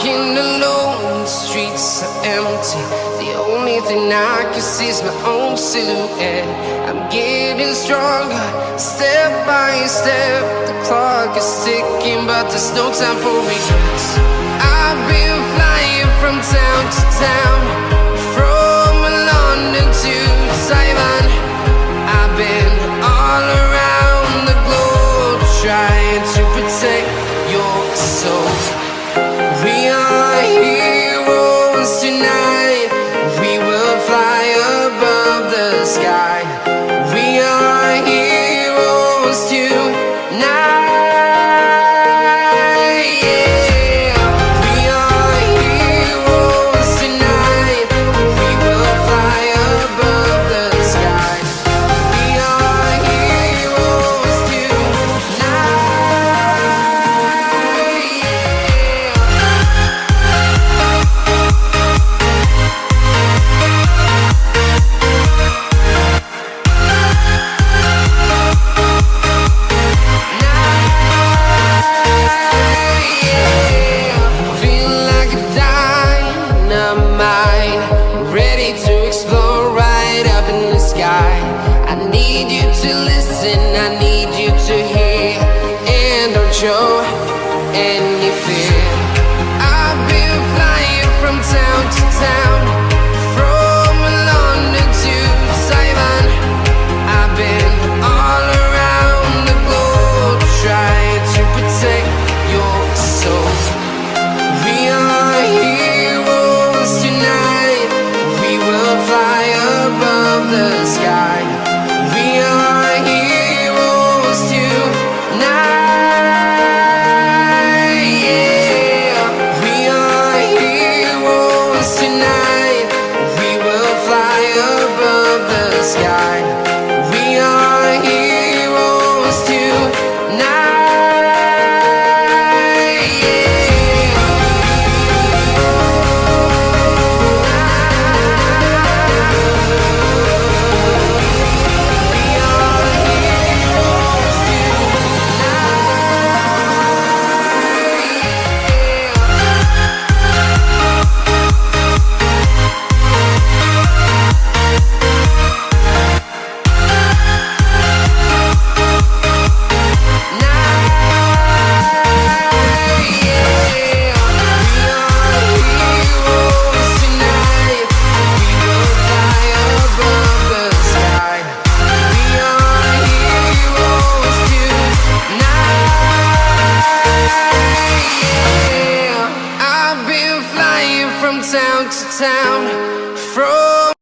walking alone, the streets are empty. The only thing I can see is my own silhouette. I'm getting stronger, step by step. The clock is ticking, but there's no time for regrets. I've been flying from town to town, from London to Taiwan. I've been all around the globe, trying to protect your soul. We are heroes tonight. We will fly above the sky. We are heroes tonight. Yeah. We are heroes tonight. We will fly above the sky. We are heroes tonight. Feel like a dynamite, ready to explode right up in the sky. I need you to listen, I need you to hear, and don't show any fear. I've been flying from town to town, from London to Taiwan. I've been all around the globe, trying to protect your soul. We are heroes tonight. We will fly above the sky. We are heroes tonight. Yeah. We are heroes tonight. We will fly above the sky. We are heroes tonight. I've been flying from town to town, from